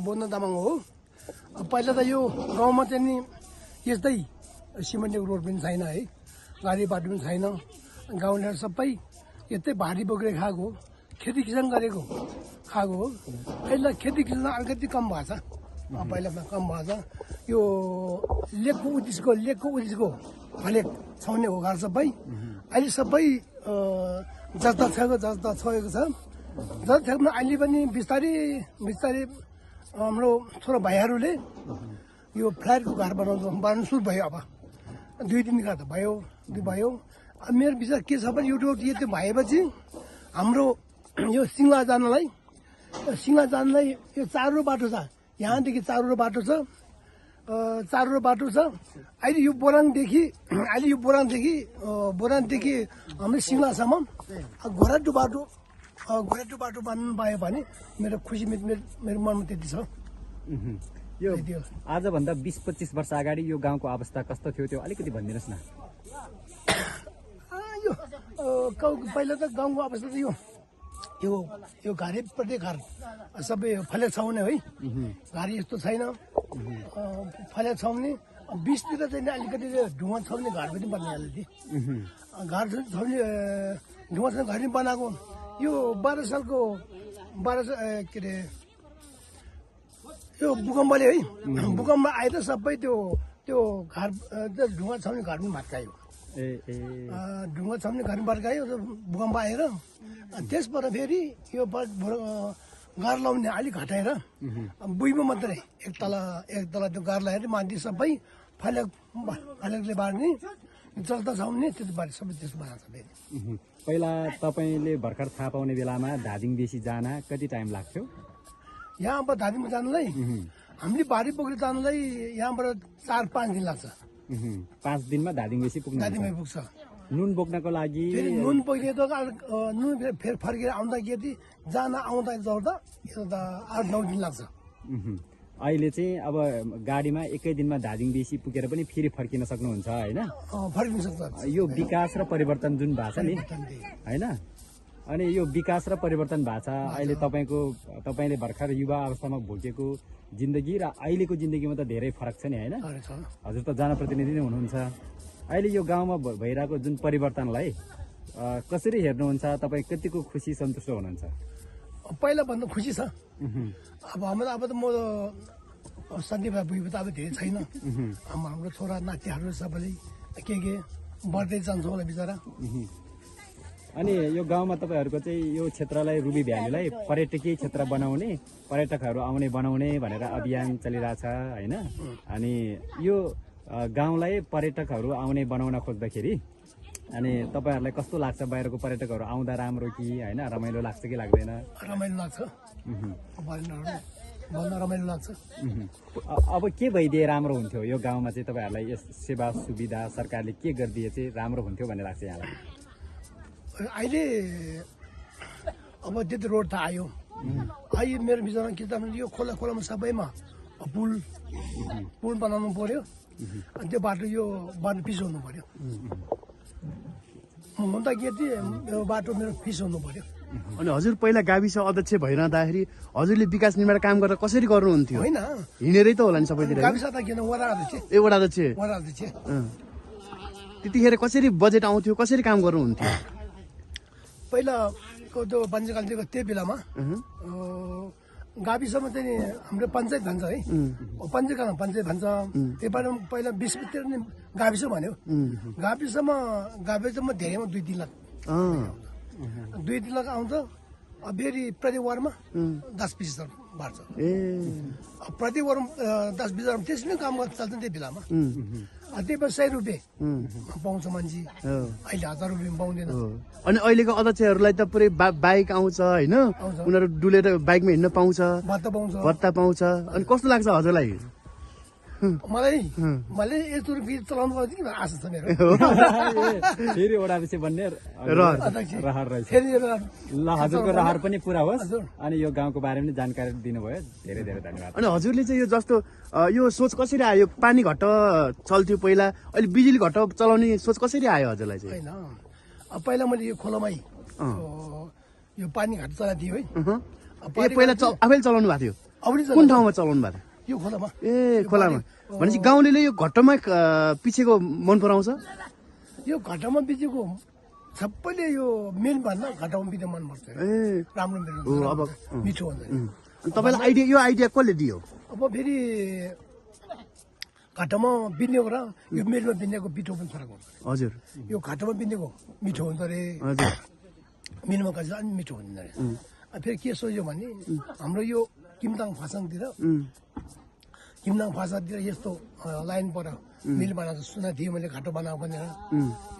बोल्न तामाङ हो। पहिला त यो गाउँमा चाहिँ नि यस्तै सिमेन्टको रोड पनि छैन है, गाडी बाटो पनि छैन। गाउँलेहरू सबै यस्तै भारी बोकेर खाएको, खेती किसान गरेको खाएको हो। अहिले खेती किसान अलिकति कम भएको छ, पहिलामा कम भएको छ। यो लेकको उदिसको फलेक छाउने हो घर सबै अहिले सबै जस्ता छोएको छ। जस्तो अहिले पनि बिस्तारै हाम्रो छोरा भाइहरूले यो फ्ल्याटको घर बनाउनु सुरु भयो। अब 2-3 घर त भयो। मेरो विचार के छ भने यो रोड यति भएपछि हाम्रो यो सिङ्ला जानलाई यो चारो बाटो छ, यहाँदेखि चारो बाटो छ। अहिले यो बोराङदेखि हाम्रो सिङ्लासम्म घोराटो बाटो बन्नु पायो भने मेरो खुसी, मेरो मनमा त्यति छ। यो आजभन्दा 20-25 वर्ष अगाडि यो गाउँको अवस्था कस्तो थियो त्यो अलिकति भनिदिनुहोस् न। यो पहिला त गाउँको अवस्था त यो घारी प्रत्येक घर सबै फलेक छाउने है, घारी यस्तो छैन। फलेक छाउने 20तिर चाहिँ अलिकति ढुङ्गा छाउने घर पनि बनिहाल्यो थिए। घर छाउने ढुङ्गा छाउने घर पनि बनाएको। यो 12 सालको के अरे यो भूकम्पले है, भूकम्प आएर सबै त्यो घर ढुङ्गा छाउने घर पनि भत्कायो। ढुङ्गा छाउने घर पनि भत्कायो भूकम्प आएर। त्यसबाट फेरि यो घर लाउने अलिक घटाएर बुइमा मात्रै एक तला त्यो घर लगाएर माथि सबै फलेकले बाँड्ने, जस्ता छाउने त्यति बारे सबै त्यसो बनाएको छ फेरि। पहिला तपाईँले भर्खर थाहा पाउने बेलामा धादिङ बेसी जान कति टाइम लाग्थ्यो? यहाँबाट धादिङमा जानुलाई हामीले बारी बोकेर जानुलाई यहाँबाट 4-5 दिन लाग्छ। 5 दिनमा धादिङ बेसी पुग्छ। नुन बोक्नको लागि नुन बोकेर नुन फेरि फर्केर आउँदा जान आउँदा जोड्दा 8-9 दिन लाग्छ। अहिले चाहिँ अब गाडीमा एकै दिनमा धादिङ बेसी पुगेर पनि फेरि फर्किन सक्नुहुन्छ होइन? फर्किन सक्छ। यो विकास र परिवर्तन जुन भएको छ नि होइन, अनि यो विकास र परिवर्तन भएको छ अहिले तपाईँले भर्खर युवा अवस्थामा भोगेको जिन्दगी र अहिलेको जिन्दगीमा त धेरै फरक छ नि होइन? हजुर त जनप्रतिनिधि नै हुनुहुन्छ। अहिले यो गाउँमा भइरहेको जुन परिवर्तनलाई कसरी हेर्नुहुन्छ? तपाईँ कतिको खुसी सन्तुष्ट हुनुहुन्छ? पहिला भन्दा खुसी छ। अब त म सन्दीप बुझ्नु त अब धेरै छैन। हाम्रो छोरा नातिहरू सबैले के बढ्दै जान्छ होला बिचरा। अनि यो गाउँमा तपाईँहरूको चाहिँ यो क्षेत्रलाई रुबी भ्यालीलाई पर्यटकीय क्षेत्र बनाउने, पर्यटकहरू आउने बनाउने भनेर अभियान चलिरहेछ होइन? अनि यो गाउँलाई पर्यटकहरू आउने बनाउन खोज्दाखेरि अनि तपाईँहरूलाई कस्तो लाग्छ? बाहिरको पर्यटकहरू आउँदा राम्रो कि होइन, रमाइलो लाग्छ कि लाग्दैन? रमाइलो लाग्छ, रमाइलो लाग्छ। अब के भइदिए राम्रो हुन्थ्यो यो गाउँमा चाहिँ? तपाईँहरूलाई यस सेवा सुविधा सरकारले के गरिदिए चाहिँ राम्रो हुन्थ्यो भन्ने लाग्छ यहाँलाई? अहिले अब त्यति रोड त आयो। अहिले मेरो विचारमा के त यो खोलामा सबैमा पुल बनाउनु पर्यो। अनि त्यो बाटो फिस हुनु पर्यो। हुन त यो बाटो मेरो फिस हुनु पर्यो। अनि हजुर पहिला गाविस अध्यक्ष भइरहँदाखेरि हजुरले विकास निर्माण काम गर्दा कसरी गर्नुहुन्थ्यो? होइन, हिँडेरै त होला नि सबैतिर। गाविस त किन वडा अध्यक्ष त्यतिखेर कसरी बजेट आउँथ्यो, कसरी काम गर्नुहुन्थ्यो? पहिलाको त्यो पञ्चकालको त्यो बेलामा गाविसमा चाहिँ हाम्रो पञ्चायत भन्छ है, पञ्चकालमा पञ्चायत भन्छ। त्योबाट पहिला 20तिर नै गाविस भन्यो। गाविसमा धेरैमा 2-3 लाख 2-3 लाख आउँछ। फेरि प्रति वार्डमा 10-20 हजार बाँड्छ। प्रति वार्ड 10-20 हजार त्यसमै काम गर्छ चल्छ त्यो बेलामा। त्यही 100 रुपियाँ पाउँछ मान्छे, अहिले 1000 रुपियाँ पाउँदैन। अनि अहिलेको अध्यक्षहरूलाई त पुरै बाइक आउँछ होइन, उनीहरू डुलेर बाइकमा हिँड्न पाउँछ, भत्ता पाउँछ। अनि कस्तो लाग्छ हजुरलाई? मलाई यस्तो रुपियाँ चलाउनु पर्छ कि आशा छ मेरो। फेरि वडा अध्यक्ष बन्ने रहर रहेछ। ल हजुरको रहर पनि पुरा होस्। अनि यो गाउँको बारेमा पनि जानकारी दिनुभयो, धेरै धेरै धन्यवाद। अनि हजुरले चाहिँ यो जस्तो यो सोच कसरी आयो? पानी घट्ट चल्थ्यो पहिला, अहिले बिजुली घट्ट चलाउने सोच कसरी आयो हजुरलाई चाहिँ? होइन, पहिला मैले यो खोलामै यो पानी घट्ट चलाएको थिएँ है। पहिला आफैले चलाउनु भएको थियो? अब नि कुन ठाउँमा चलाउनु भएको यो खोलामा ए खोलामा भनेपछि गाउँले यो घट्टमा पिछेको मन पराउँछ यो घटामा बितेको सबैले यो मेन भन्दा घटामा बिते मन पर्छ ए राम्रो मिठो हो, अब मिठो हुन्छ अनि तपाईँलाई यो आइडिया कसले दियो अब फेरि घाटामा बिन्नेको र यो मेलमा बिन्नेको पिठो पनि फरक हुन्छ हजुर यो घाटामा बिन्नेको मिठो हुन्छ अरे हजुर मेलमा काँचो अलि मिठो हुँदैन अरे फेरि के सोच्यो भने हाम्रो यो किमताङ फासाङतिर किमताङ फासातिर यस्तो लाइन पर मिल बनाएको सुना थियो मैले घाटो बनाएको भनेर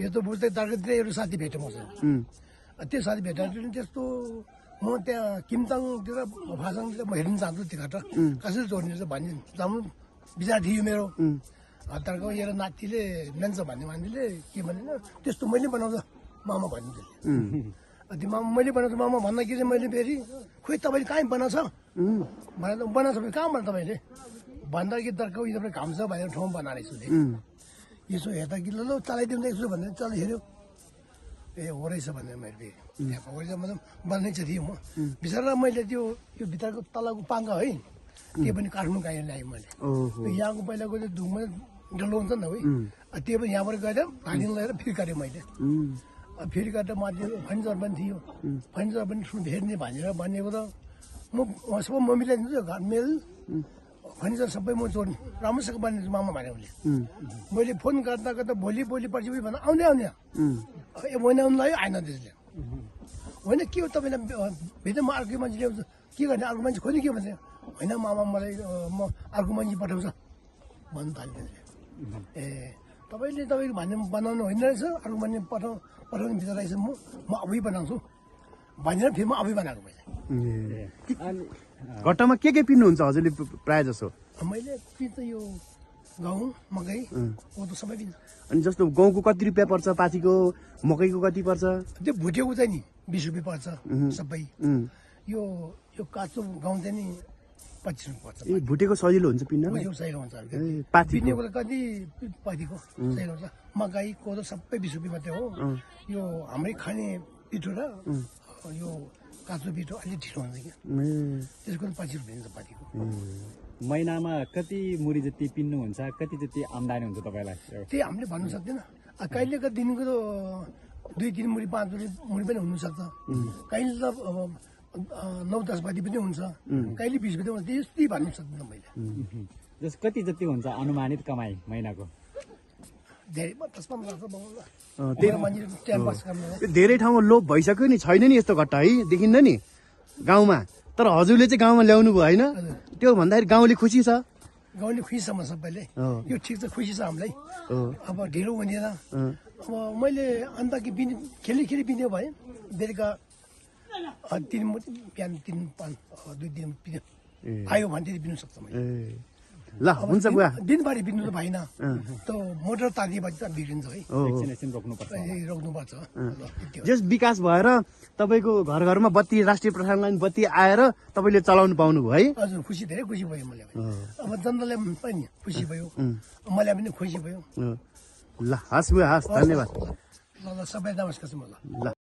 यस्तो बुझ्दै दार्जिलिङतिर एउटा साथी भेटेँ मसँग त्यो साथी भेटेर त्यस्तो म त्यहाँ किमताङतिर फासाङतिर म हेर्नु चाहन्छु त्यो घाटा कसरी जोड्ने रहेछ भन्ने जानु विचार थियो मेरो हतारको एउटा नातिले मेन्छ भन्ने मान्छेले के भने त्यस्तो मैले बनाउँछ मामा भन्नु त्यो मामा मैले बनाउँछु मामा भन्दाखेरि मैले फेरि खोइ तपाईँले कहीँ बनाउँछ भनेर बनाउँछ भने कहाँ बना तपाईँले भन्दाखेरि तर्क उयो तपाईँ घाम छ भनेर ठाउँ बनाएर छु यसो हेर्दा कि ल चलाइदिउँ यसो भनेर चल हेऱ्यो ए हो रहेछ भनेर मैले फेरि हो रहेछ मतलब बन्नै चाहिँ थिएँ म बिचरा मैले त्यो भित्रको तलको पाङ्का है त्यो पनि काट्नु गएँ ल्याएँ मैले यहाँको पहिलाको त्यो धुङमा डल्लो हुन्छ नि है त्यो पनि यहाँबाट गएर भागिन लगेर फेरि काटेँ मैले फेरि काटेर माथि फर्निचर पनि थियो फर्निचर पनि फेर्ने भनेर भनेको त म सबै म मिलाइदिन्छु घर मेल फर्निचर सबै म जोड्नु राम्रोसँग बनिदिन्छु मामा भने उसले मैले फोन गर्दा गर्दा भोलि पर्सि भन्दा आउने ए महिना आउनु लाग्यो आएन त्यसले होइन के हो तपाईँलाई भेट्नु म अर्को मान्छे ल्याउँछु के गर्ने अर्को मान्छे खोज्ने के भन्छ होइन मामा मलाई म अर्को मान्छे पठाउँछ भन्नु थाल्यो त्यसले ए तपाईँको भन्ने बनाउनु होइन रहेछ अर्को मान्छे पठाउने भित्र रहेछ म अबै बनाउँछु भनेर फेरि म अबै बनाएको मैले घट्टामा के पिन्नुहुन्छ हजुरले प्रायः जसो मैले पिन्छ यो गहुँ मकै कोदो सबै पिन्छ अनि जस्तो गहुँको कति रुपियाँ पर्छ पाथीको मकैको कति पर्छ त्यो भुटेको चाहिँ नि 20 रुपियाँ पर्छ सबै यो काँचो गहुँ चाहिँ नि 25 रुपियाँ पर्छ ए भुटेको सजिलो हुन्छ पिन्न यो सही हुन्छ पाथीको पिनेको कति पाथीको सही हुन्छ मकै कोदो सबै 20 रुपियाँ मात्रै हो यो हाम्रै खाने पिठो र यो काँचो पिठो अलिक ढिलो हुन्छ क्या त्यसको 25 रुपियाँ हुन्छ पाथीको महिनामा कति मुरी जति पिन्नुहुन्छ कति जति आम्दानी हुन्छ तपाईँलाई त्यही हामीले भन्नु सक्दैन कहिलेका दिनको त 2-3 मुरी 5 मुरी पनि हुनसक्छ कहिले त 9-10 बजी पनि हुन्छ कहिले 20 बजी हुन्छ त्यस्तै भन्नु सक्दिनँ मैले जस कति जति हुन्छ अनुमानित कमाइ महिनाको धेरै 10-15 धेरै ठाउँमा लोप भइसक्यो नि छैन नि यस्तो घट्टा है देखिन्न नि गाउँमा तर हजुरले चाहिँ गाउँमा ल्याउनु भयो होइन त्यो भन्दाखेरि गाउँले खुसी छ गाउँले खुसी छ म सबैले यो ठिक छ खुसी छ हामीलाई अब ढिलो हुँदैन अब मैले अन्त खेली पिन्यो भए बेलुका 3 बिहान 3-5 2 दिन पिन्यो आयो भने त्यति पिन्नु सक्छ मैले ल हुन्छ बुवा दिनभरि पिन्नु त भएन त मोटर तातिएपछि त बिग्रिन्छ है एकछिन रोक्नुपर्छ जस विकास भएर तपाईँको घर घरमा बत्ती राष्ट्रिय प्रसारण लाइन बत्ती आएर तपाईँले चलाउनु पाउनु भयो है हजुर खुसी धेरै खुसी भयो मलाई अब जनताले पनि खुसी भयो मलाई पनि खुसी भयो ल हस् बुवा हस् धन्यवाद ल सबै नमस्कार छ मलाई ल